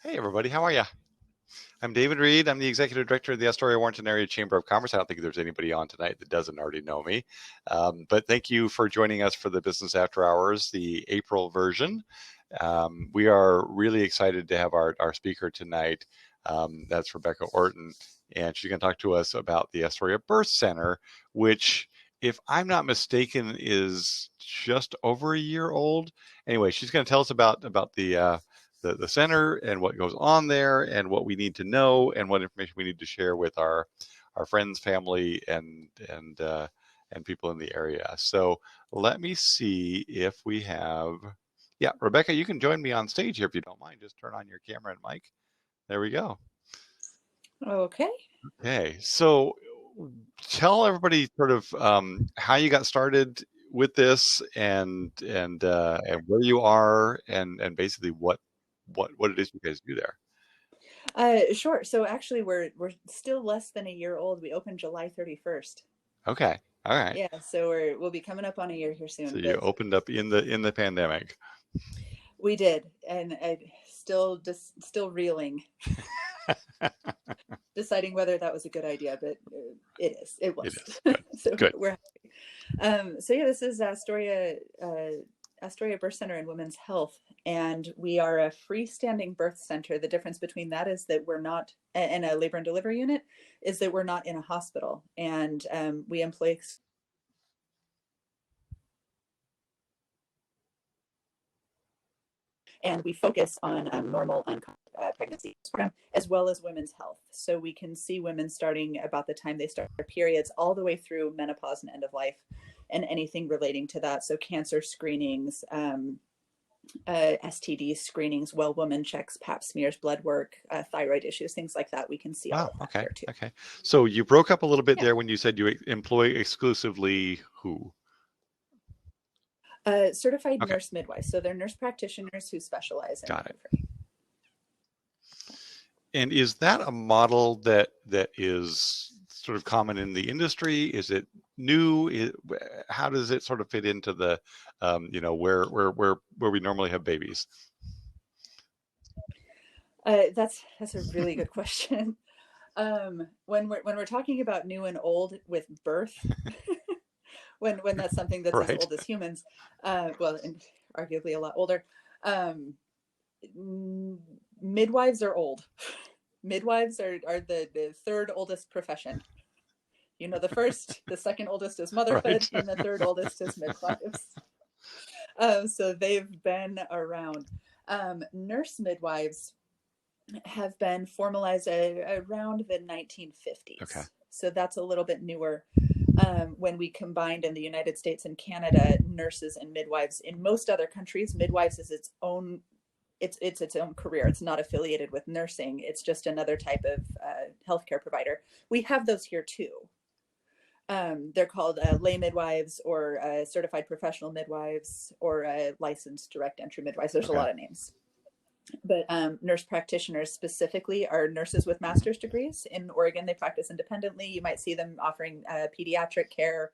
Hey everybody, how are you? I'm David Reed. I'm the Executive Director of the Astoria-Warrenton Area Chamber of Commerce. I don't think there's anybody on tonight that doesn't already know me. But thank you for joining us for the Business After Hours, the April version. We are really excited to have our speaker tonight. That's Rebecka Orton, and she's going to talk to us about the Astoria Birth Center, which, if I'm not mistaken, is just over a year old. Anyway, she's going to tell us about the center and what goes on there and what we need to know and what information we need to share with our friends, family, and people in the area. So let me see if we have. Yeah, Rebecka, you can join me on stage here if you don't mind. Just turn on your camera and mic. There we go. Okay. Okay, so tell everybody sort of how you got started with this and where you are and basically what it is you guys do there. Sure. So actually, we're still less than a year old. We opened July 31st. Okay, all right. Yeah, so we'll be coming up on a year here So soon. you But opened up in the pandemic. we did, and I still reeling, deciding whether that was a good idea. But it is. It was. It is good. So Good. we're happy. So yeah, this is Astoria Birth Center and Women's Health, and we are a freestanding birth center. The difference between that is that we're not, and a labor and delivery unit, is that we're not in a hospital, and we employ and we focus on normal pregnancy program as well as women's health. So we can see women starting about the time they start their periods all the way through menopause and end of life and anything relating to that. So cancer screenings, STD screenings, well woman checks, pap smears, blood work, thyroid issues, things like that. We can see all Wow. of that Okay. here too. Okay. So you broke up a little bit Yeah. there when you said you employ exclusively who? Certified Okay. nurse midwives. So they're nurse practitioners who specialize in Got it. midwifery. And is that a model that is sort of common in the industry? Is it new? How does it sort of fit into the, where we normally have babies? That's a really good question. When we're talking about new and old with birth, when that's something that's as Right. old as humans, well, and arguably a lot older, midwives are old. Midwives are the third oldest profession. You know, the second oldest is motherhood, Right. and the third oldest is midwives. So they've been around. Nurse midwives have been formalized around the 1950s. Okay. So that's a little bit newer. When we combined in the United States and Canada, nurses and midwives. In most other countries, midwives is its own career. It's not affiliated with nursing. It's just another type of healthcare provider. We have those here too. They're called lay midwives or certified professional midwives or licensed direct entry midwives. There's a lot of names. But nurse practitioners specifically are nurses with master's degrees. In Oregon, they practice independently. You might see them offering pediatric care,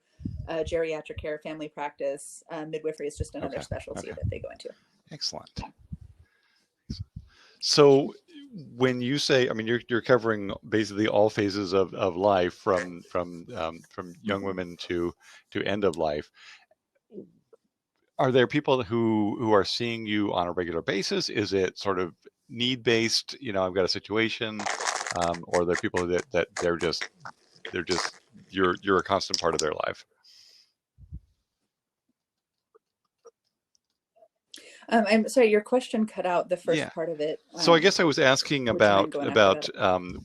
geriatric care, family practice. Midwifery is just another specialty that they go into. Excellent. So when you say, I mean, you're covering basically all phases of life from young women to end of life. Are there people who are seeing you on a regular basis? Is it sort of need based? You know, I've got a situation, or are there people that they're just you're a constant part of their life? I'm sorry, your question cut out the first part of it. So I guess I was asking about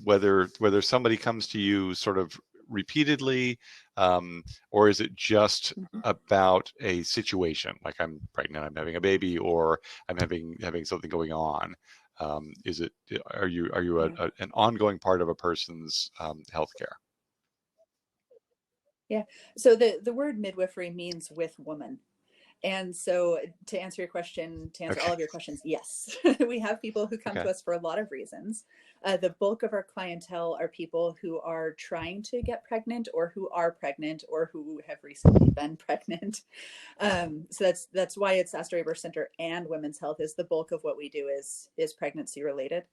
whether somebody comes to you sort of repeatedly, or is it just about a situation, like I'm pregnant, I'm having a baby, or I'm having something going on? Are you an ongoing part of a person's healthcare? Yeah. So the word midwifery means with woman. And so to answer your question, to answer all of your questions, yes, we have people who come to us for a lot of reasons. The bulk of our clientele are people who are trying to get pregnant or who are pregnant or who have recently been pregnant. So that's why it's Astoria-Warrenton Center and Women's Health is the bulk of what we do is pregnancy related.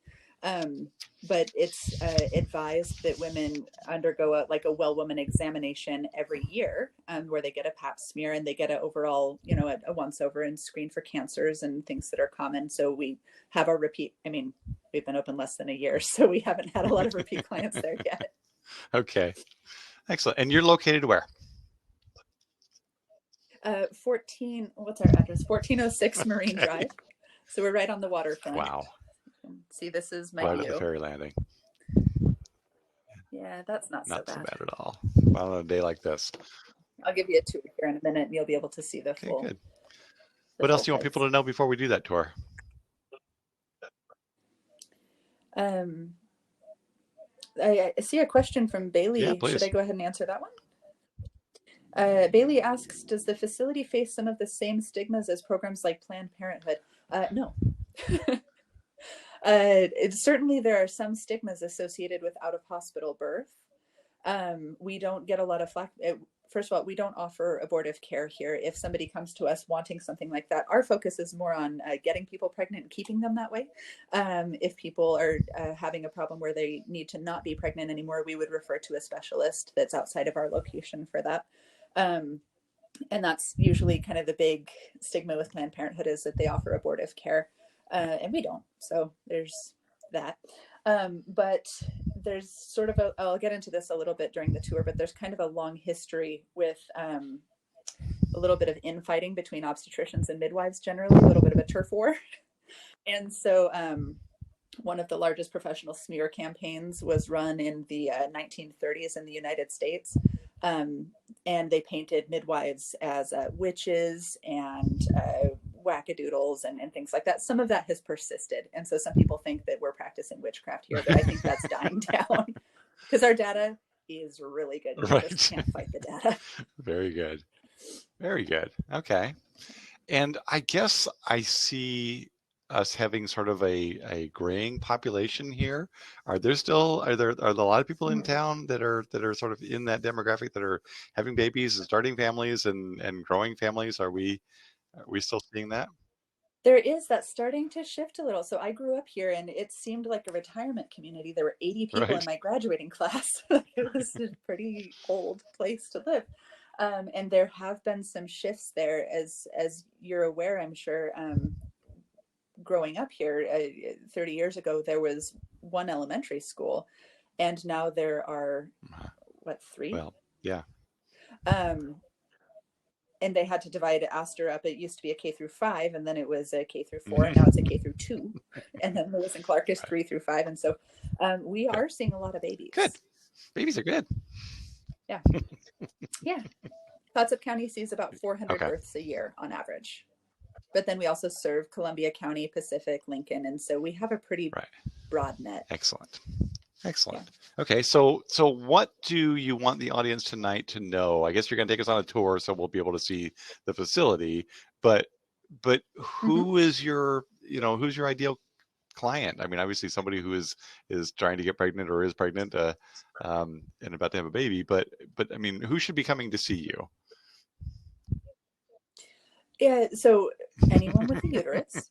But it's advised that women undergo a well woman examination every year, where they get a pap smear and they get an overall, a once over and screen for cancers and things that are common. So we have our repeat. I mean, we've been open less than a year, so we haven't had a lot of repeat clients there yet. Okay, excellent. And you're located where? what's our address? 1406 Marine Drive. So we're right on the waterfront. Wow. See, this is my right view. At the ferry landing. Yeah, that's not so bad. Not so bad at all. Well, on a day like this. I'll give you a tour here in a minute and you'll be able to see the full. Good. What else do you want people to know before we do that tour? I see a question from Bailey. Yeah, please. Should I go ahead and answer that one? Bailey asks, does the facility face some of the same stigmas as programs like Planned Parenthood? No. Certainly there are some stigmas associated with out-of-hospital birth. We don't get a lot of flack. First of all, we don't offer abortive care here. If somebody comes to us wanting something like that, our focus is more on getting people pregnant and keeping them that way. If people are having a problem where they need to not be pregnant anymore, we would refer to a specialist that's outside of our location for that. And that's usually kind of the big stigma with Planned Parenthood is that they offer abortive care. And we don't. So there's that. But there's sort of I'll get into this a little bit during the tour, but there's kind of a long history with a little bit of infighting between obstetricians and midwives generally, a little bit of a turf war. And so one of the largest professional smear campaigns was run in the 1930s in the United States. And they painted midwives as witches and wackadoodles and things like that. Some of that has persisted. And so some people think that we're practicing witchcraft here, but I think that's dying down because our data is really good. You just can't fight the data. Very good. Very good. Okay. And I guess I see us having sort of a graying population here. Are there a lot of people in town that are sort of in that demographic that are having babies and starting families and growing families? Are we still seeing that? There is. That's starting to shift a little. So I grew up here and it seemed like a retirement community. There were 80 people in my graduating class. It was a pretty old place to live. And there have been some shifts there as you're aware, I'm sure. Growing up here 30 years ago, there was one elementary school and now there are three? Well, yeah. And they had to divide Astor up. It used to be a K through 5, and then it was a K through 4, and now it's a K through 2. And then Lewis and Clark is 3 through 5. And so we are seeing a lot of babies. Good. Babies are good. Yeah. Yeah. Clatsop County sees about 400 births a year on average. But then we also serve Columbia County, Pacific, Lincoln. And so we have a pretty broad net. Excellent. Excellent. Yeah. Okay, so what do you want the audience tonight to know? I guess you're going to take us on a tour, so we'll be able to see the facility. But who is your who's your ideal client? I mean, obviously somebody who is trying to get pregnant or is pregnant and about to have a baby. But I mean, who should be coming to see you? Yeah, so anyone with a uterus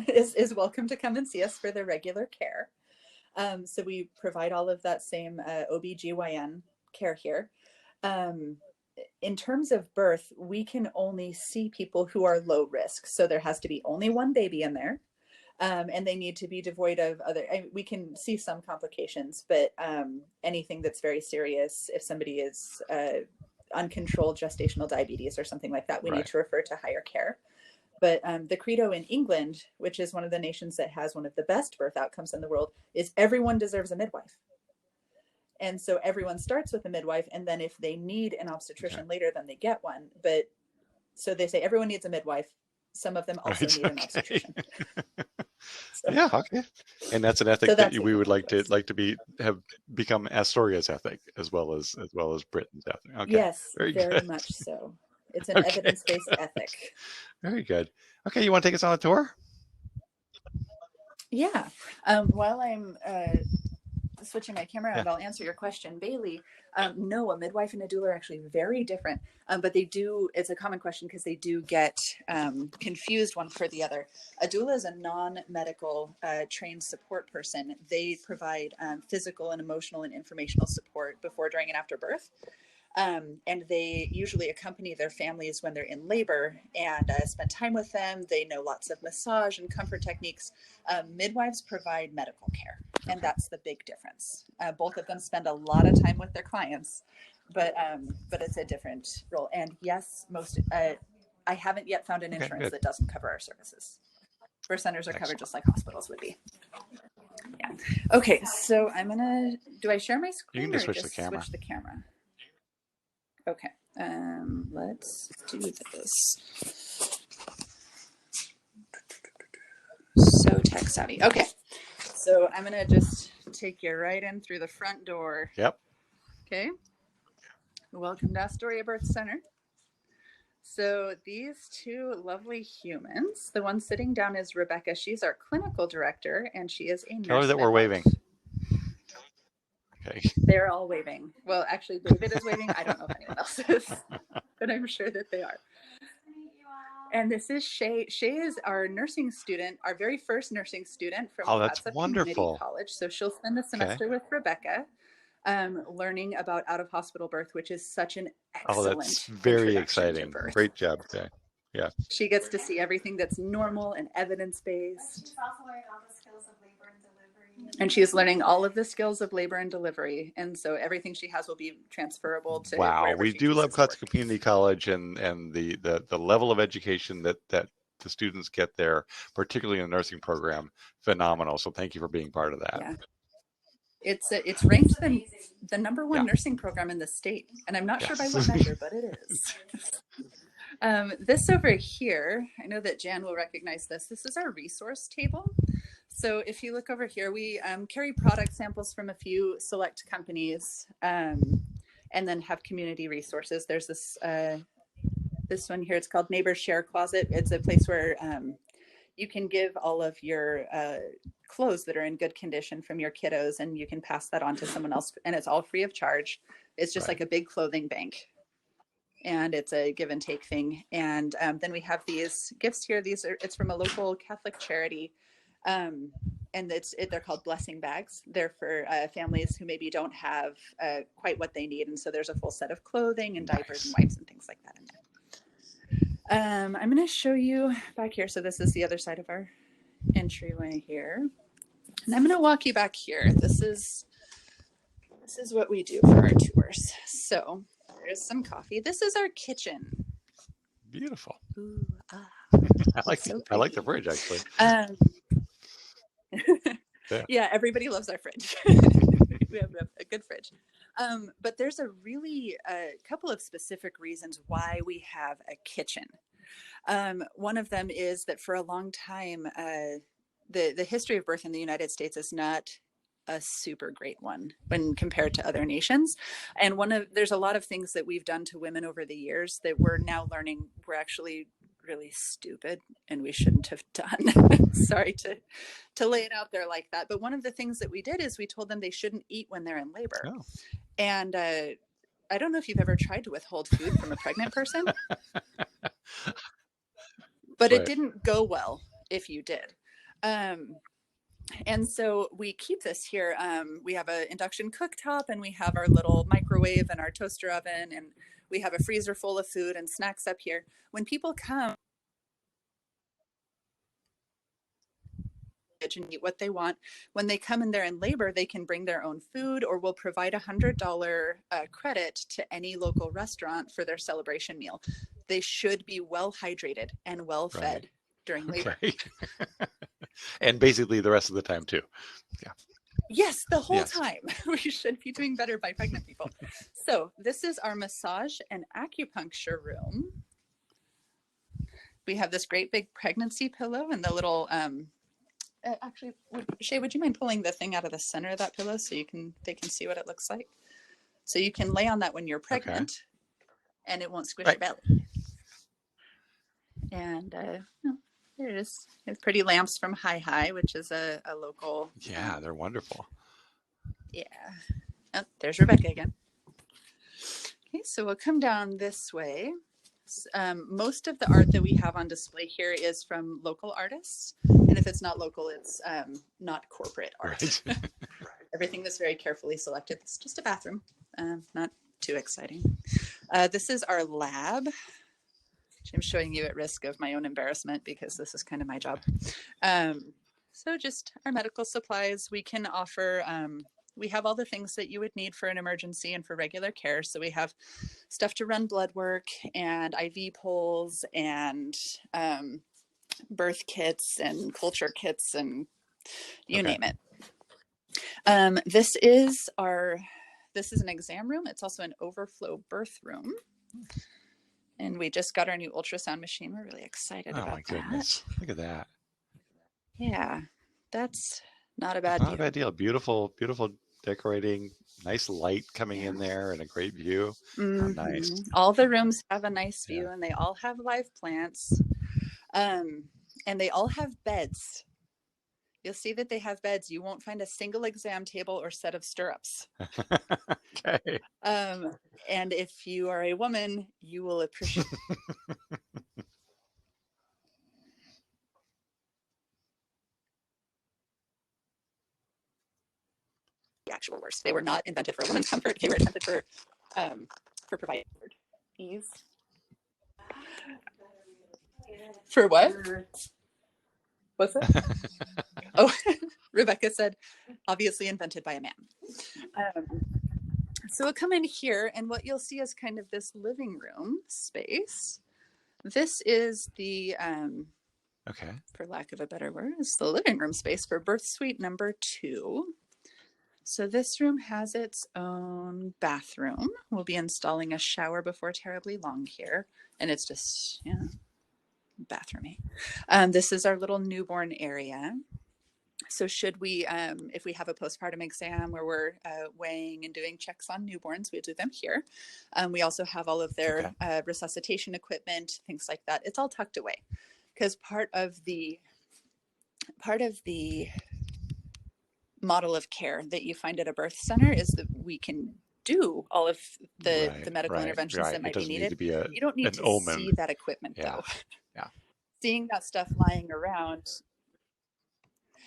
is welcome to come and see us for their regular care. So we provide all of that same OB/GYN care here. In terms of birth, we can only see people who are low risk. So there has to be only one baby in there. And they need to be devoid of we can see some complications, but anything that's very serious, if somebody is uncontrolled gestational diabetes or something like that, we need to refer to higher care. But the credo in England, which is one of the nations that has one of the best birth outcomes in the world, is everyone deserves a midwife. And so everyone starts with a midwife. And then if they need an obstetrician later, then they get one. But so they say everyone needs a midwife. Some of them also need an obstetrician. Yeah, okay. And that's an ethic that we would like to have become Astoria's ethic as well as Britain's ethic. Okay. Yes, very much so. It's an Okay. evidence-based ethic. Very good. Okay, you want to take us on a tour? Yeah. While I'm switching my camera around, I'll answer your question, Bailey. No, a midwife and a doula are actually very different, but they do, it's a common question because they do get confused one for the other. A doula is a non-medical trained support person. They provide physical and emotional and informational support before, during, and after birth. And they usually accompany their families when they're in labor and spend time with them. They know lots of massage and comfort techniques. Midwives provide medical care, and that's the big difference. Both of them spend a lot of time with their clients, but it's a different role. And yes, I haven't yet found an insurance that doesn't cover our services. Birth centers are covered just like hospitals would be. Yeah. Okay, so do I share my screen? You can just switch the camera. Okay, let's do this. So tech savvy. Okay, so I'm gonna just take you right in through the front door. Yep. Okay. Welcome to Astoria Birth Center. So these two lovely humans, the one sitting down is Rebecka. She's our clinical director, and she is a nurse. Tell her that we're waving. Okay. They're all waving. Well, actually, David is waving. I don't know if anyone else is, but I'm sure that they are. And this is Shay. Shay is our nursing student, our very first nursing student from that's wonderful. Community College. So she'll spend the semester with Rebecka, learning about out-of-hospital birth, which is such an excellent that's very exciting. Great job, Shay. Yeah. She gets to see everything that's normal and evidence-based. She's also learning all the skills of labor and delivery. And she's learning all of the skills of labor and delivery. And so everything she has will be transferable to we do love Classic Community College and the level of education that the students get there, particularly in the nursing program, phenomenal. So thank you for being part of that. Yeah. It's ranked the number one nursing program in the state. And I'm not sure by what measure, but it is. This over here, I know that Jan will recognize this. This is our resource table. So if you look over here, we carry product samples from a few select companies and then have community resources. There's this one here. It's called Neighbor Share Closet. It's a place where you can give all of your clothes that are in good condition from your kiddos, and you can pass that on to someone else. And it's all free of charge. It's just like a big clothing bank. And it's a give and take thing. And then we have these gifts here. It's from a local Catholic charity. And they're called blessing bags. They're for families who maybe don't have quite what they need. And so there's a full set of clothing and diapers and wipes and things like that in there. I'm going to show you back here. So this is the other side of our entryway here. And I'm going to walk you back here. This is what we do for our tours. So there's some coffee. This is our kitchen. Beautiful. Ooh, I like the fridge, actually. Yeah, everybody loves our fridge. We have a good fridge. But there's a couple of specific reasons why we have a kitchen. One of them is that for a long time, the history of birth in the United States is not a super great one when compared to other nations. And there's a lot of things that we've done to women over the years that we're now learning were actually really stupid and we shouldn't have done. Sorry to lay it out there like that. But one of the things that we did is we told them they shouldn't eat when they're in labor. Oh. And I don't know if you've ever tried to withhold food from a pregnant person, but it didn't go well if you did. And so we keep this here. We have an induction cooktop and we have our little microwave and our toaster oven, and we have a freezer full of food and snacks up here. When people come and eat what they want, when they come and they're in labor, they can bring their own food, or we'll provide $100 credit to any local restaurant for their celebration meal. They should be well hydrated and well fed during labor. And basically the rest of the time too. Yeah. Yes, the whole time. We should be doing better by pregnant people. So this is our massage and acupuncture room. We have this great big pregnancy pillow and the little, actually, Shay, would you mind pulling the thing out of the center of that pillow so they can see what it looks like? So you can lay on that when you're pregnant and it won't squish your belly. And there it is. It's pretty lamps from Hi, which is a local. Yeah, they're wonderful. Yeah. Oh, there's Rebecka again. Okay, so we'll come down this way. Most of the art that we have on display here is from local artists. And if it's not local, it's not corporate art. Right. Everything is very carefully selected. It's just a bathroom, not too exciting. This is our lab, which I'm showing you at risk of my own embarrassment because this is kind of my job. So just our medical supplies. We can offer, we have all the things that you would need for an emergency and for regular care. So we have stuff to run blood work and IV poles and birth kits and culture kits and you name it. This is an exam room. It's also an overflow birth room. And we just got our new ultrasound machine. We're really excited about that. Oh my goodness. Look at that. Yeah, that's not a bad deal. Not a bad deal. Beautiful, beautiful decorating, nice light coming in there and a great view. Mm-hmm. How nice. All the rooms have a nice view and they all have live plants. And they all have beds. You'll see that they have beds. You won't find a single exam table or set of stirrups. Okay. And if you are a woman, you will appreciate the actual worst. They were not invented for women's comfort. They were invented for providing ease. For what? What's it? Oh, Rebecka said, obviously invented by a man. So we'll come in here and what you'll see is kind of this living room space. This is the, for lack of a better word, is the living room space for birth suite number 2. So this room has its own bathroom. We'll be installing a shower before terribly long here. And it's just, bathroomy. This is our little newborn area. So should we, if we have a postpartum exam where we're weighing and doing checks on newborns, we do them here. We also have all of their resuscitation equipment, things like that. It's all tucked away because part of the model of care that you find at a birth center is that we can do all of the medical interventions that might be needed. You don't need to see that equipment though. Yeah. Seeing that stuff lying around.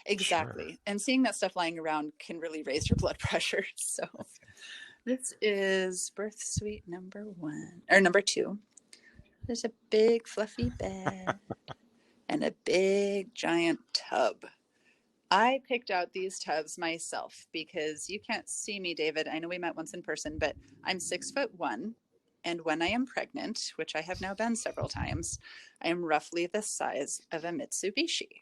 Exactly. Sure. And seeing that stuff lying around can really raise your blood pressure. So this is birth suite number 2. There's a big fluffy bed and a big giant tub. I picked out these tubs myself because you can't see me, David. I know we met once in person, but I'm 6'1". And when I am pregnant, which I have now been several times, I am roughly the size of a Mitsubishi.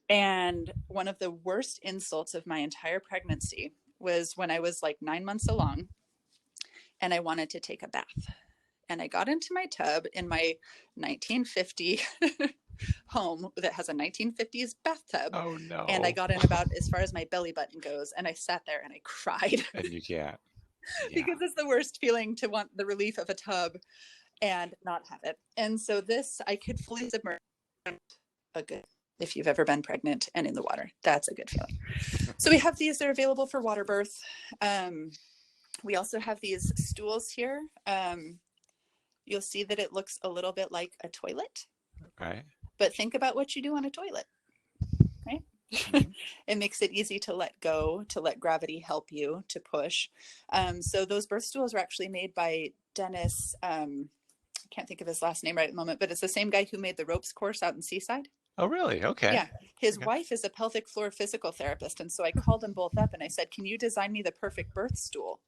And one of the worst insults of my entire pregnancy was when I was like 9 months along and I wanted to take a bath. And I got into my tub in my 1950 home that has a 1950s bathtub. Oh no. And I got in about as far as my belly button goes. And I sat there and I cried. And you can't. Because it's the worst feeling to want the relief of a tub and not have it. And so this, I could fully submerge if you've ever been pregnant and in the water, that's a good feeling. So we have these, they're available for water birth. We also have these stools here. You'll see that it looks a little bit like a toilet. Right. But think about what you do on a toilet, right? It makes it easy to let go, to let gravity help you, to push. So those birth stools were actually made by Dennis, I can't think of his last name right at the moment, but it's the same guy who made the ropes course out in Seaside. Oh, really? Okay. Yeah. His wife is a pelvic floor physical therapist. And so I called them both up and I said, can you design me the perfect birth stool?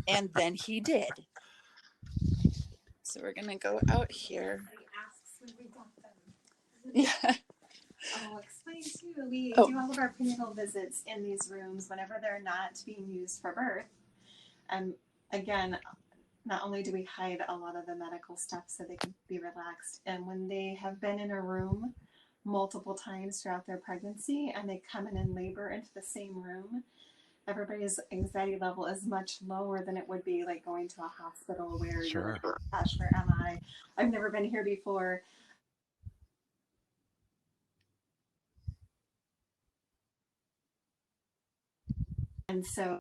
And then he did. So we're going to go out here. Yeah. I'll explain too. We do all of our prenatal visits in these rooms whenever they're not being used for birth. And again, not only do we hide a lot of the medical stuff so they can be relaxed, and when they have been in a room multiple times throughout their pregnancy and they come in labor into the same room, everybody's anxiety level is much lower than it would be like going to a hospital where you're, gosh, where am I? I've never been here before. And so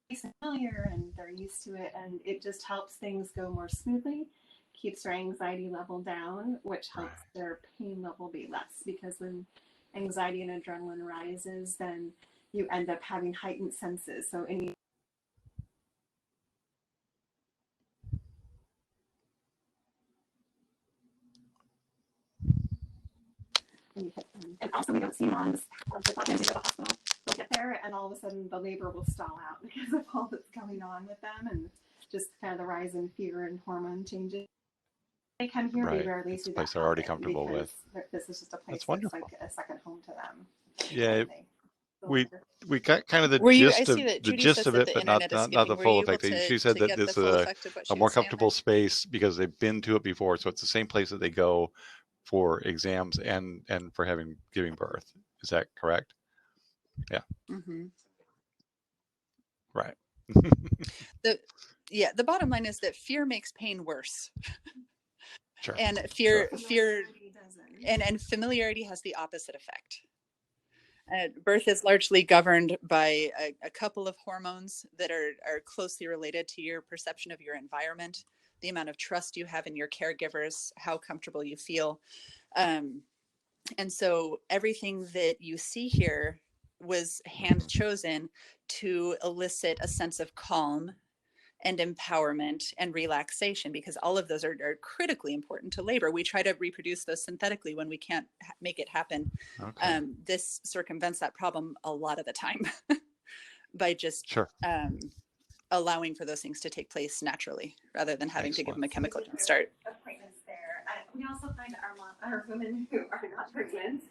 they're familiar and they're used to it, and it just helps things go more smoothly, keeps their anxiety level down, which helps their pain level be less, because when anxiety and adrenaline rises, then you end up having heightened senses. So any and also we don't see moms that go to the hospital. They'll get there and all of a sudden the labor will stall out because of all that's going on with them, and just kind of the rise in fear and hormone changes. They come here, we rarely see that. Place they're already comfortable with. This is just a place that's like a second home to them. Yeah, we got kind of the gist of it, but not the full effect. She said that this is a more comfortable space because they've been to it before, so it's the same place that they go for exams and for giving birth. Is that correct? Yeah. Mm-hmm. Right. The bottom line is that fear makes pain worse. Sure. And fear and familiarity has the opposite effect. Birth is largely governed by a couple of hormones that are closely related to your perception of your environment, the amount of trust you have in your caregivers, how comfortable you feel. And so everything that you see here was hand chosen to elicit a sense of calm and empowerment and relaxation, because all of those are critically important to labor. We try to reproduce those synthetically when we can't make it happen. Okay. This circumvents that problem a lot of the time by just allowing for those things to take place naturally rather than having to give them a chemical jump start. Appointments there. We also find our women who are not pregnant.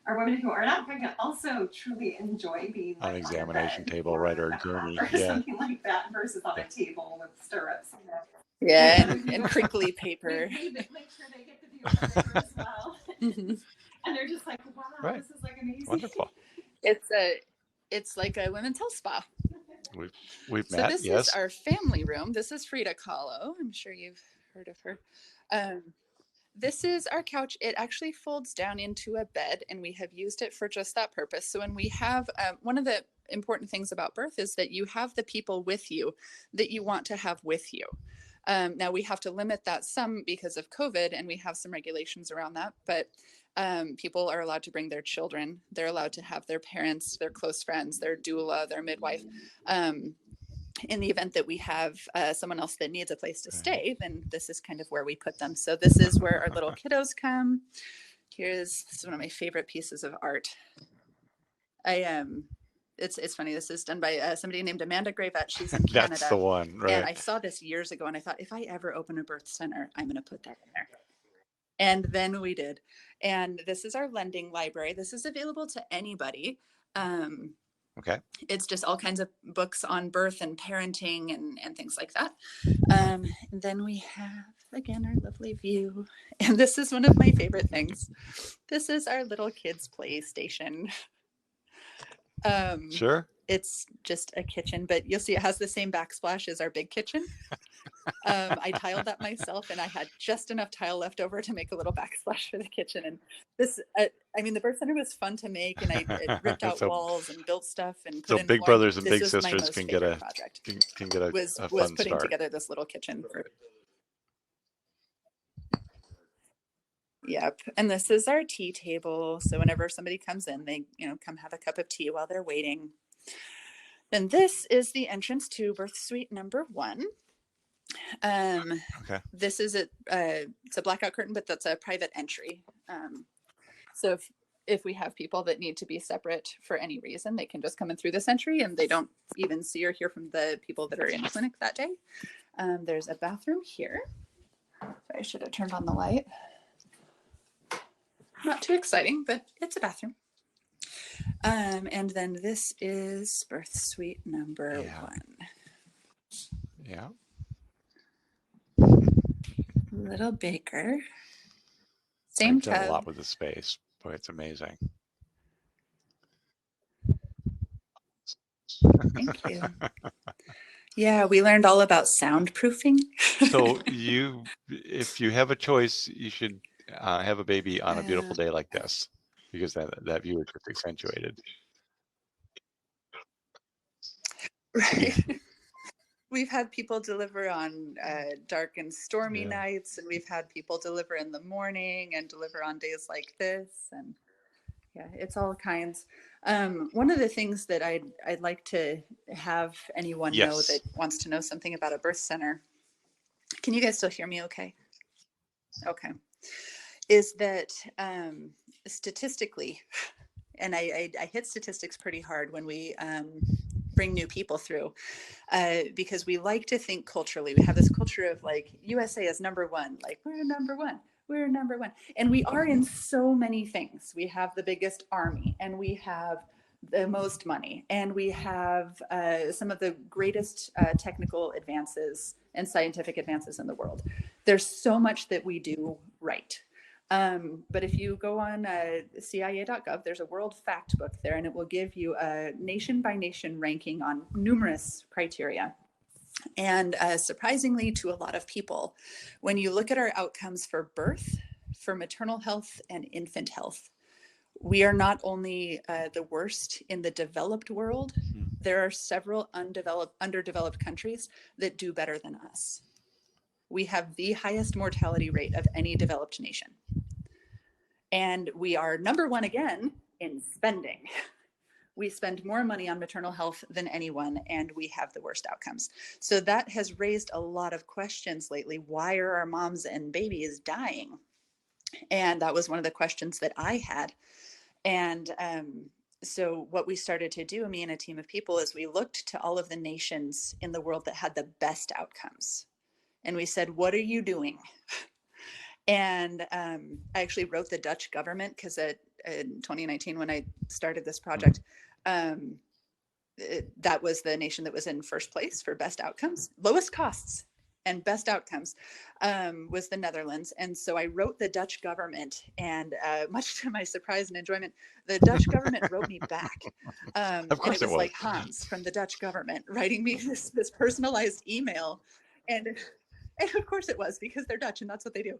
Our women who are not pregnant also truly enjoy being on an examination table, right, or journey, something like that, versus on a table with stirrups. Yeah, and crinkly paper. Make sure they get to be on paper as well. Mm-hmm. And they're just like, wow, this is like amazing. Wonderful. It's like a women's health spa. We've met. So this is our family room. This is Frida Kahlo. I'm sure you've heard of her. This is our couch. It actually folds down into a bed, and we have used it for just that purpose. So when we have, one of the important things about birth is that you have the people with you that you want to have with you. Now we have to limit that some because of COVID, and we have some regulations around that, but people are allowed to bring their children. They're allowed to have their parents, their close friends, their doula, their midwife. In the event that we have someone else that needs a place to stay, then this is kind of where we put them. So this is where our little kiddos come. This is one of my favorite pieces of art. It's funny. This is done by somebody named Amanda Gravett. She's in Canada. That's the one, right? And I saw this years ago, and I thought, if I ever open a birth center, I'm going to put that in there. And then we did. And this is our lending library. This is available to anybody. Okay. It's just all kinds of books on birth and parenting and things like that. Then we have, again, our lovely view. And this is one of my favorite things. This is our little kids' play station. Sure. It's just a kitchen, but you'll see it has the same backsplash as our big kitchen. I tiled that myself, and I had just enough tile left over to make a little backsplash for the kitchen. And this, the birth center was fun to make, and I ripped out walls and built stuff and put in big flooring. brothers and big sisters can get a project. Can get a was fun putting start. together this little kitchen. Yep. And this is our tea table. So whenever somebody comes in, they, come have a cup of tea while they're waiting. Then this is the entrance to birth suite number 1. Okay. This is it's a blackout curtain, but that's a private entry. So if we have people that need to be separate for any reason, they can just come in through this entry, and they don't even see or hear from the people that are in clinic that day. There's a bathroom here. I should have turned on the light. Not too exciting, but it's a bathroom. And then this is birth suite number 1. Yeah. Little baker. Same I've done tub. a lot with the space. Boy, it's amazing. Thank you. Yeah, we learned all about soundproofing. So if you have a choice, you should have a baby on a beautiful day like this, because that view is just accentuated. Right. We've had people deliver on dark and stormy nights, and we've had people deliver in the morning and deliver on days like this, and yeah, it's all kinds. One of the things that I'd like to have anyone know that wants to know something about a birth center. Can you guys still hear me? Okay. Okay. Is that statistically, and I hit statistics pretty hard when we bring new people through, because we like to think culturally. We have this culture of like USA is number one, like we're number one, we're number one, and we are in so many things. We have the biggest army, and we have the most money, and we have some of the greatest technical advances and scientific advances in the world. There's so much that we do right. But if you go on CIA.gov, there's a world fact book there, and it will give you a nation by nation ranking on numerous criteria. And surprisingly to a lot of people, when you look at our outcomes for birth, for maternal health and infant health, we are not only the worst in the developed world, there are several underdeveloped countries that do better than us. We have the highest mortality rate of any developed nation. And we are number one again in spending. We spend more money on maternal health than anyone, and we have the worst outcomes. So that has raised a lot of questions lately. Why are our moms and babies dying? And that was one of the questions that I had. And so what we started to do, me and a team of people, is we looked to all of the nations in the world that had the best outcomes. And we said, what are you doing? And I actually wrote the Dutch government, because in 2019, when I started this project, that was the nation that was in first place for best outcomes, lowest costs and best outcomes, was the Netherlands. And so I wrote the Dutch government, and much to my surprise and enjoyment, the Dutch government wrote me back. Of course, and it was like Hans from the Dutch government writing me this personalized email. And of course it was, because they're Dutch and that's what they do.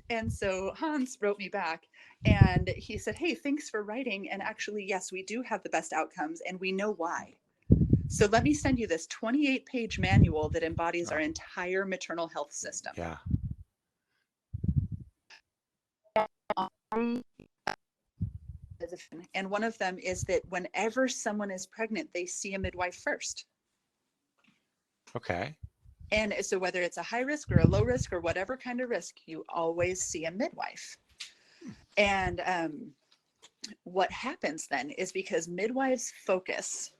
And so Hans wrote me back, and he said, hey, thanks for writing. And actually, yes, we do have the best outcomes, and we know why. So let me send you this 28-page manual that embodies our entire maternal health system. Yeah. And one of them is that whenever someone is pregnant, they see a midwife first. Okay. And so whether it's a high risk or a low risk or whatever kind of risk, you always see a midwife. And what happens then is, because midwives' focus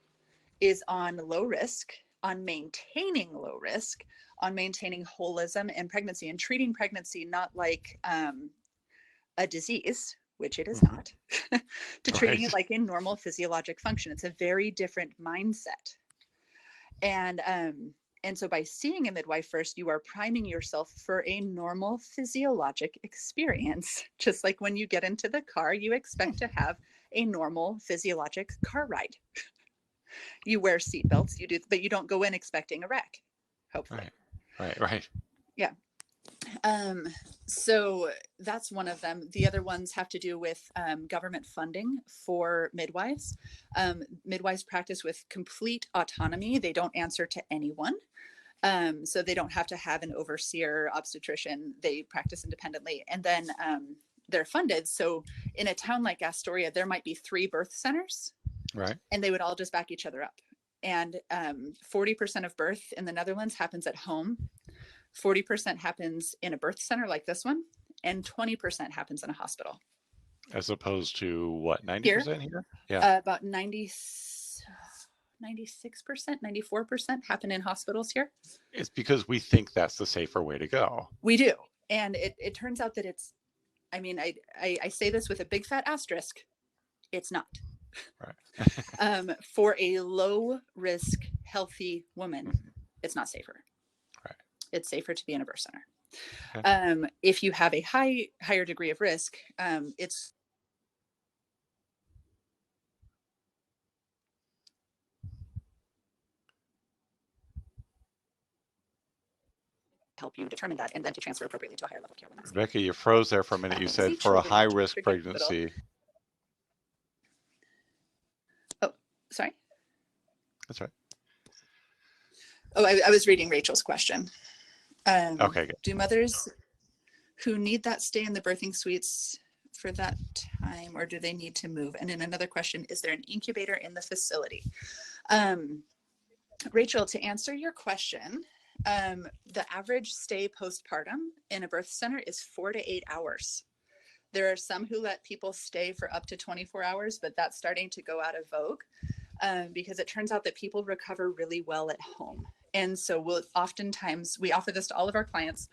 is on low risk, on maintaining low risk, on maintaining holism and pregnancy, and treating pregnancy not like a disease, which it is not, to treating it like a normal physiologic function. It's a very different mindset. And so by seeing a midwife first, you are priming yourself for a normal physiologic experience. Just like when you get into the car, you expect to have a normal physiologic car ride. You wear seatbelts, you do, but you don't go in expecting a wreck, hopefully. Right. Yeah. So that's one of them. The other ones have to do with government funding for midwives. Midwives practice with complete autonomy. They don't answer to anyone. So they don't have to have an overseer, obstetrician. They practice independently. And then they're funded. So in a town like Astoria, there might be 3 birth centers. Right. And they would all just back each other up. And 40% of birth in the Netherlands happens at home. 40% happens in a birth center like this one, and 20% happens in a hospital. As opposed to what, 90% here? Yeah. About 96%, 94% happen in hospitals here. It's because we think that's the safer way to go. We do. And it turns out that it's, I mean, I say this with a big fat asterisk. It's not. Right. For a low risk, healthy woman, it's not safer. Right. It's safer to be in a birth center. Okay. If you have a higher degree of risk, it's help you determine that, and then to transfer appropriately to a higher level of care. Rebecka, you froze there for a minute. You said for a high risk pregnancy. Oh, sorry. That's right. Oh, I was reading Rachel's question. Okay, good. Do mothers who need that stay in the birthing suites for that time, or do they need to move? And then another question, is there an incubator in the facility? Rachel, to answer your question, the average stay postpartum in a birth center is 4 to 8 hours. There are some who let people stay for up to 24 hours, but that's starting to go out of vogue because it turns out that people recover really well at home. And so we offer this to all of our clients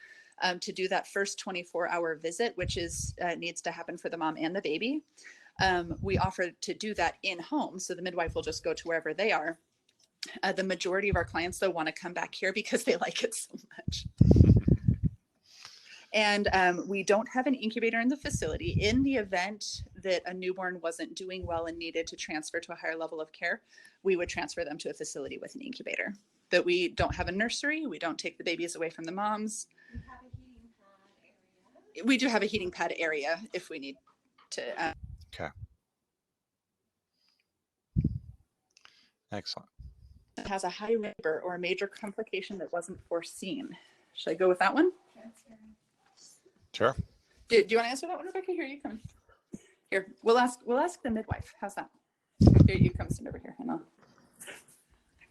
to do that first 24-hour visit, which needs to happen for the mom and the baby. We offer to do that in home. So the midwife will just go to wherever they are. The majority of our clients, though, want to come back here because they like it so much. And we don't have an incubator in the facility. In the event that a newborn wasn't doing well and needed to transfer to a higher level of care, we would transfer them to a facility with an incubator. But we don't have a nursery. We don't take the babies away from the moms. We do have a heating pad area if we need to. Okay. Excellent. It has a high labor or a major complication that wasn't foreseen. Should I go with that one? Sure. Do you want to answer that one, Rebecca? Here you come. Here, we'll ask the midwife. How's that? Here you come, stand over here. I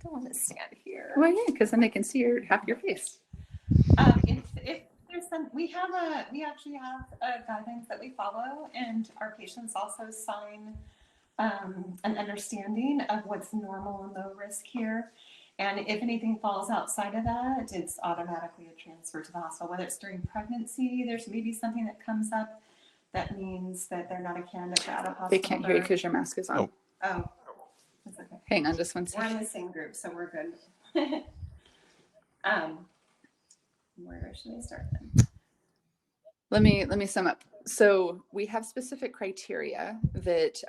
don't want to stand here. Well, yeah, because then they can see half your face. If there's we actually have guidelines that we follow, and our patients also sign an understanding of what's normal and low risk here. And if anything falls outside of that, it's automatically a transfer to the hospital. Whether it's during pregnancy, there's maybe something that comes up that means that they're not a candidate for out of hospital. They can't hear you because your mask is on. Oh, that's okay. Hang on just one We're second. in the same group, so we're good. Where should I start then? Let me sum up. So we have specific criteria that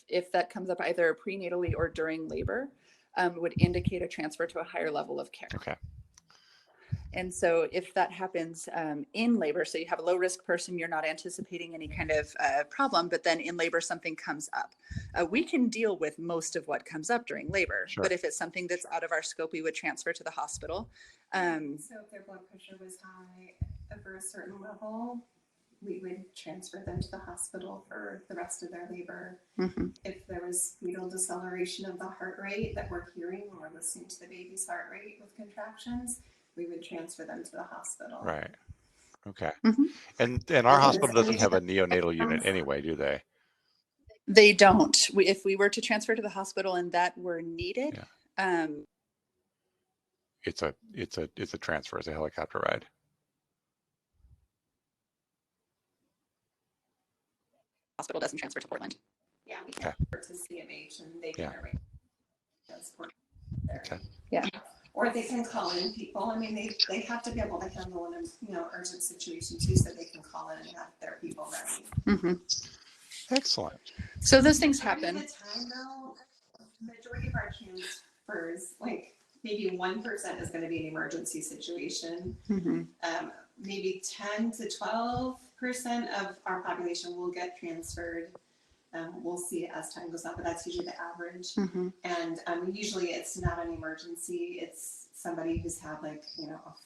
if that comes up either prenatally or during labor, would indicate a transfer to a higher level of care. Okay. And so if that happens in labor, so you have a low risk person, you're not anticipating any kind of problem, but then in labor something comes up. We can deal with most of what comes up during labor, Sure. but if it's something that's out of our scope, we would transfer to the hospital. So if their blood pressure was high over a certain level, we would transfer them to the hospital for the rest of their labor. Mm-hmm. If there was fetal deceleration of the heart rate that we're hearing when we're listening to the baby's heart rate with contractions, we would transfer them to the hospital. Right. Okay. Mm-hmm. And our hospital doesn't have a neonatal unit anyway, do they? They don't. If we were to transfer to the hospital and that were needed, It's a transfer. It's a helicopter ride. hospital doesn't transfer to Portland. Yeah, we can to CMH and they can arrange transport there. Okay. Yeah. Or they can call in people. I mean, they have to be able to handle an urgent situation too, so they can call in and have their people ready. Mm-hmm. Excellent. So those things happen. At the time, though, majority of our transfers, like maybe 1% is going to be an emergency situation. Mm-hmm. Maybe 10 to 12% of our population will get transferred. We'll see as time goes on, but that's usually the average. Mm-hmm. And usually it's not an emergency. It's somebody who's had a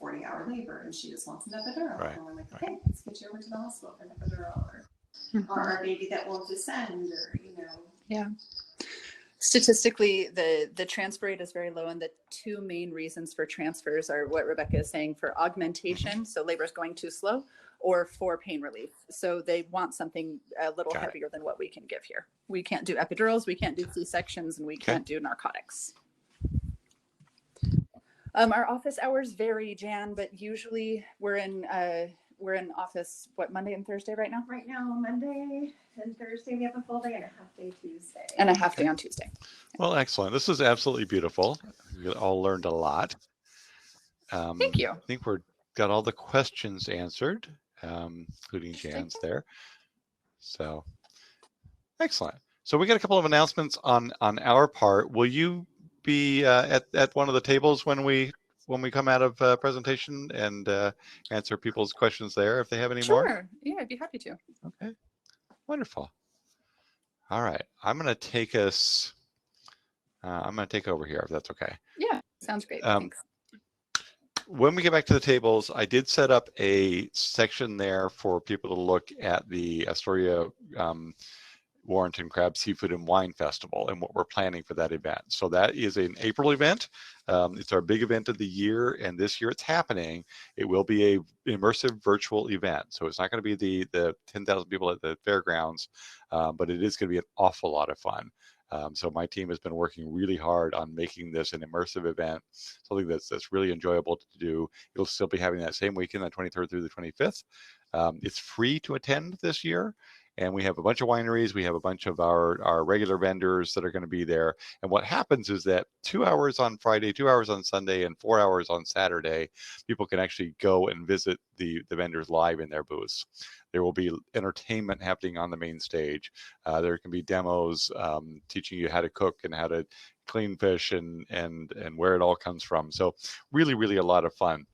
40-hour labor and she just wants an epidural. Right. And we're like, okay, let's get you over to the hospital for an epidural, or a baby that won't descend, or Yeah. Statistically, the transfer rate is very low, and the two main reasons for transfers are what Rebecca is saying: for augmentation, so labor is going too slow, or for pain relief. So they want something a little heavier than what we can give here. We can't do epidurals, we can't do C-sections, and we can't do narcotics. Our office hours vary, Jan, but usually we're in office, Monday and Thursday right now? Right now, Monday and Thursday, we have a full day and a half day Tuesday. And a half day on Tuesday. Well, excellent. This is absolutely beautiful. We all learned a lot. Thank you. I think we've got all the questions answered, including Jan's there. So, excellent. So we got a couple of announcements on our part. Will you be at one of the tables when we come out of presentation and answer people's questions there if they have any more? Sure. Yeah, I'd be happy to. Okay. Wonderful. All right. I'm going to take us. I'm going to take over here if that's okay. Yeah, sounds great. Thanks. when we get back to the tables, I did set up a section there for people to look at the Astoria-Warrenton Crab Seafood and Wine Festival and what we're planning for that event. So that is an April event. It's our big event of the year, and this year it's happening. It will be a immersive virtual event. So it's not going to be the 10,000 people at the fairgrounds, but it is going to be an awful lot of fun. So my team has been working really hard on making this an immersive event, something that's really enjoyable to do. It'll still be having that same weekend, the 23rd through the 25th. It's free to attend this year. And we have a bunch of wineries. We have a bunch of our regular vendors that are going to be there. And what happens is that 2 hours on Friday, 2 hours on Sunday, and 4 hours on Saturday, people can actually go and visit the vendors live in their booths. There will be entertainment happening on the main stage. There can be demos teaching you how to cook and how to clean fish and where it all comes from. So really, really a lot of fun.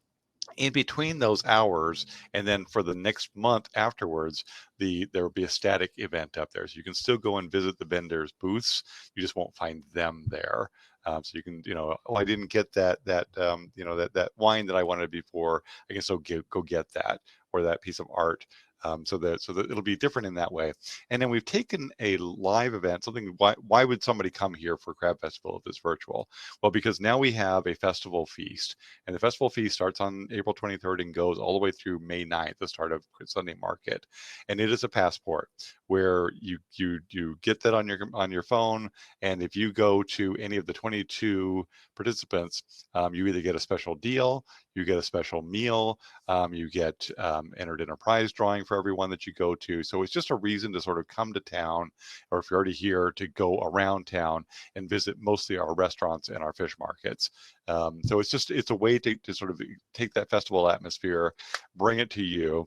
In between those hours, and then for the next month afterwards, there will be a static event up there. So you can still go and visit the vendors' booths. You just won't find them there. So you can, oh, I didn't get that wine that I wanted before. I can still go get that, or that piece of art. So that it'll be different in that way. And then we've taken a live event, something, why would somebody come here for Crab Festival if it's virtual? Well, because now we have a festival feast, and the festival feast starts on April 23rd and goes all the way through May 9th, the start of Sunday market. And it is a passport where you get that on your phone, and if you go to any of the 22 participants, you either get a special deal, you get a special meal, you get entered in a prize drawing for everyone that you go to. So it's just a reason to sort of come to town, or if you're already here, to go around town and visit mostly our restaurants and our fish markets. So it's a way to sort of take that festival atmosphere, bring it to you,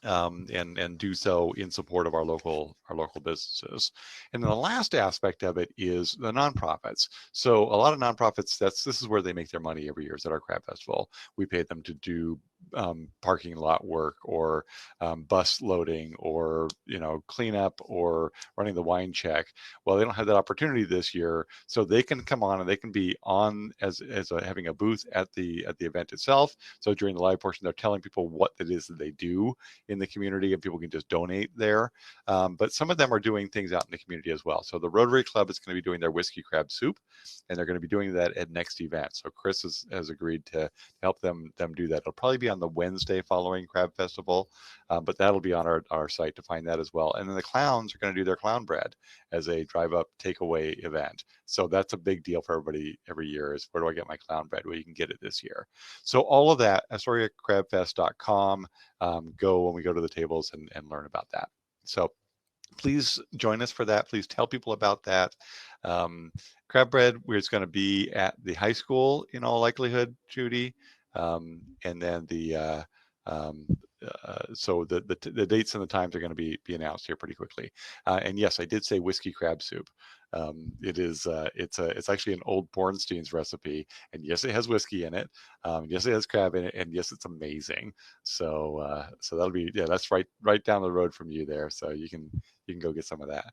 and do so in support of our local businesses. And then the last aspect of it is the nonprofits. So a lot of nonprofits, this is where they make their money every year, is at our Crab Festival. We pay them to do parking lot work, or bus loading, or cleanup, or running the wine check. Well, they don't have that opportunity this year, so they can come on and they can be on as having a booth at the event itself. So during the live portion, they're telling people what it is that they do in the community, and people can just donate there. But some of them are doing things out in the community as well. So the Rotary Club is going to be doing their whiskey crab soup, and they're going to be doing that at next event. So Chris has agreed to help them do that. It'll probably be on the Wednesday following Crab Festival, but that'll be on our site to find that as well. And then the clowns are going to do their clown bread as a drive-up takeaway event. So that's a big deal for everybody every year, is where do I get my clown bread? Well, you can get it this year. So all of that, AstoriaCrabFest.com. Go when we go to the tables and learn about that. So please join us for that. Please tell people about that. Crab bread, where it's going to be at the high school in all likelihood, Judy. And then so the dates and the times are going to be announced here pretty quickly. And yes, I did say whiskey crab soup. It's actually an old Bornstein's recipe, and yes, it has whiskey in it. Yes, it has crab in it, and yes, it's amazing. So that'll be, that's right down the road from you there. So you can go get some of that.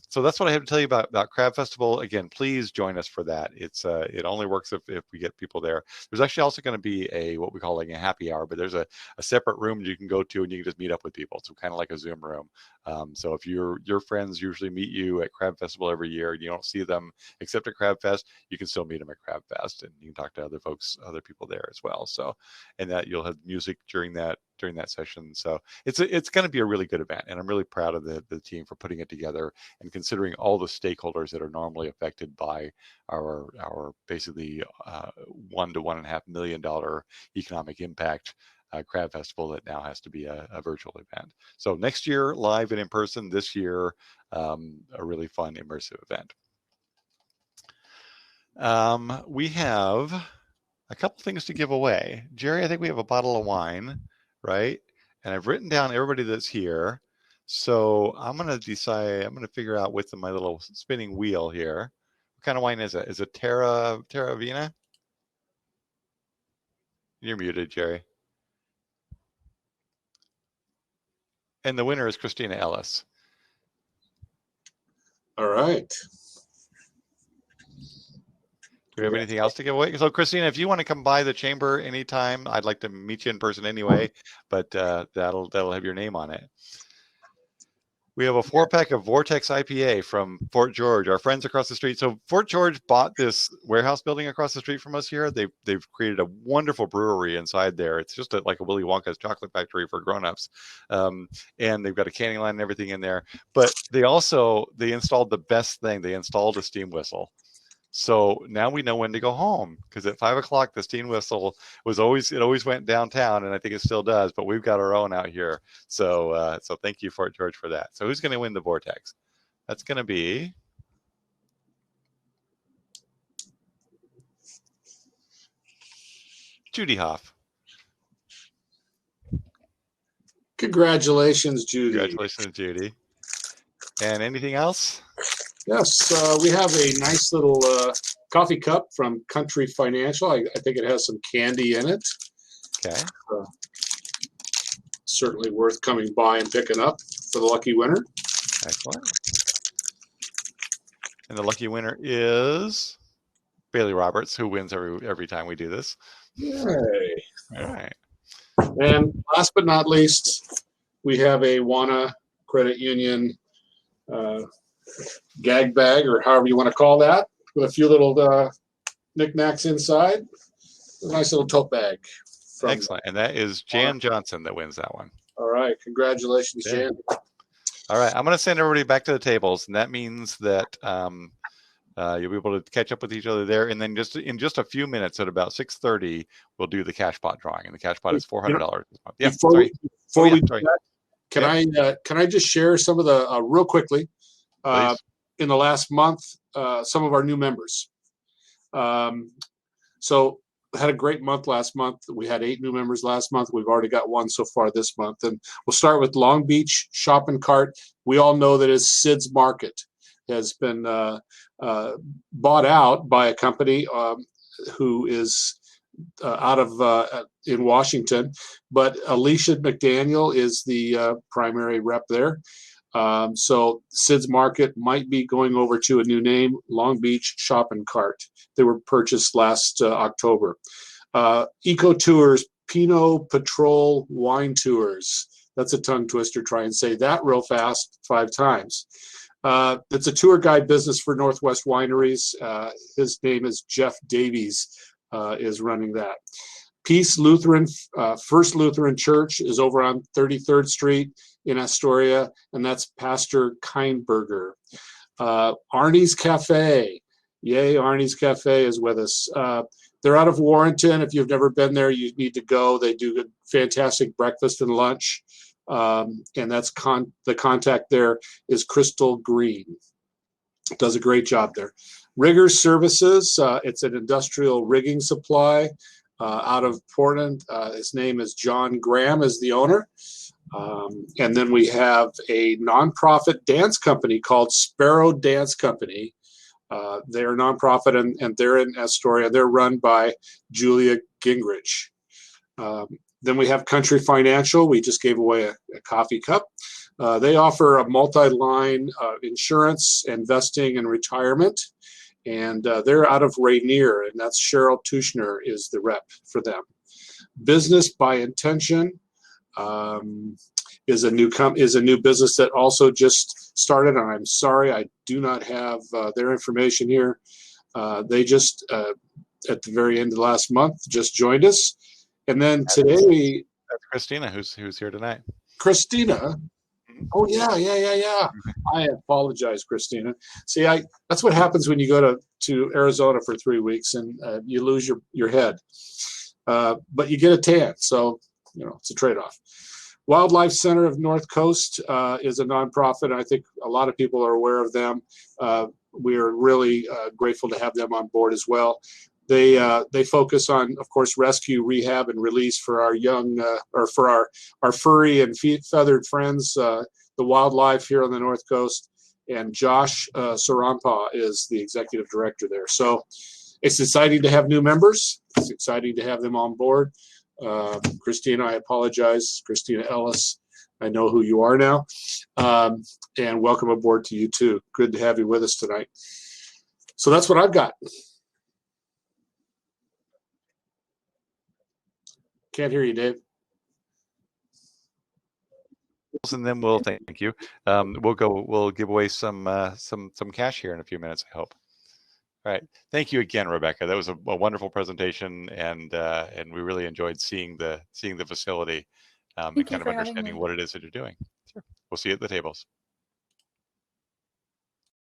So that's what I have to tell you about Crab Festival. Again, please join us for that. It only works if we get people there. There's actually also going to be what we call like a happy hour, but there's a separate room you can go to and you can just meet up with people. So kind of like a Zoom room. So if your friends usually meet you at Crab Festival every year and you don't see them except at Crab Fest, you can still meet them at Crab Fest, and you can talk to other people there as well. So, and that you'll have music during that session. So it's going to be a really good event, and I'm really proud of the team for putting it together and considering all the stakeholders that are normally affected by our basically $1 to $1.5 million economic impact Crab Festival that now has to be a virtual event. So next year live and in person, this year a really fun immersive event. We have a couple things to give away. Jerry, I think we have a bottle of wine, right? And I've written down everybody that's here. So I'm going to figure out with my little spinning wheel here. What kind of wine is it? Is it Terra Vina? You're muted, Jerry. And the winner is Christina Ellis. All right. Do we have anything else to give away? So, Christina, if you want to come by the chamber anytime, I'd like to meet you in person anyway, but that'll have your name on it. We have a 4-pack of Vortex IPA from Fort George, our friends across the street. So Fort George bought this warehouse building across the street from us here. They've created a wonderful brewery inside there. It's just like a Willy Wonka's chocolate factory for grown-ups. And they've got a canning line and everything in there. But they installed the best thing. They installed a steam whistle. So now we know when to go home, because at 5 o'clock, the steam whistle always went downtown, and I think it still does, but we've got our own out here. So thank you, Fort George, for that. So who's going to win the Vortex? That's going to be Judy Hoff. Congratulations, Judy. Congratulations, Judy. And anything else? Yes, we have a nice little coffee cup from Country Financial. I think it has some candy in it. Okay. Certainly worth coming by and picking up for the lucky winner. Excellent. And the lucky winner is Bailey Roberts, who wins every time we do this. Yay. All right. And last but not least, we have a WANA Credit Union gag bag, or however you want to call that, with a few little knickknacks inside. A nice little tote bag. Excellent. And that is Jan Johnson that wins that one. All right. Congratulations, Jan. All right. I'm going to send everybody back to the tables, and that means that you'll be able to catch up with each other there. And then in just a few minutes, at about 6:30, we'll do the cash pot drawing, and the cash pot is $400 this month. Yeah. Before we do that, can I just share some of the real quickly? In the last month, some of our new members. So had a great month last month. We had 8 new members last month. We've already got 1 so far this month. And we'll start with Long Beach Shopping Cart. We all know that it's Sid's Market. Has been bought out by a company who is out of in Washington. But Alicia McDaniel is the primary rep there. So Sid's Market might be going over to a new name, Long Beach Shopping Cart. They were purchased last October. Eco Tours, Pinot Patrol Wine Tours. That's a tongue twister. Try and say that real fast 5 times. It's a tour guide business for Northwest Wineries. His name is Jeff Davies, is running that. Peace Lutheran, First Lutheran Church is over on 33rd Street in Astoria, and that's Pastor Kindberger. Arnie's Cafe. Yay, Arnie's Cafe is with us. They're out of Warrenton. If you've never been there, you need to go. They do a fantastic breakfast and lunch. And that's the contact there is Crystal Green. Does a great job there. Riggers Services. It's an industrial rigging supply out of Portland. His name is John Graham, is the owner. And then we have a nonprofit dance company called Sparrow Dance Company. They're a nonprofit, and they're in Astoria. They're run by Julia Gingrich. Then we have Country Financial. We just gave away a coffee cup. They offer a multi-line insurance, investing, and retirement. And they're out of Rainier, and that's Cheryl Tushner is the rep for them. Business by Intention is a new business that also just started, and I'm sorry I do not have their information here. They just at the very end of last month just joined us, and then today that's Christina who's here tonight. Christina. Oh yeah. I apologize, Christina. See, that's what happens when you go to Arizona for 3 weeks and you lose your head. But you get a tan, so it's a trade-off. Wildlife Center of North Coast is a nonprofit. I think a lot of people are aware of them. We are really grateful to have them on board as well. They focus on, of course, rescue, rehab, and release for our young or for our furry and feathered friends, the wildlife here on the North Coast. And Josh Sarampa is the executive director there. So it's exciting to have new members. It's exciting to have them on board. Christina, I apologize. Christina Ellis, I know who you are now. And welcome aboard to you too. Good to have you with us tonight. So that's what I've got. Can't hear you, Dave. And then we'll thank you. We'll give away some cash here in a few minutes, I hope. All right. Thank you again, Rebecka. That was a wonderful presentation, and we really enjoyed seeing the facility and kind of understanding what it is that you're doing. Sure. We'll see you at the tables.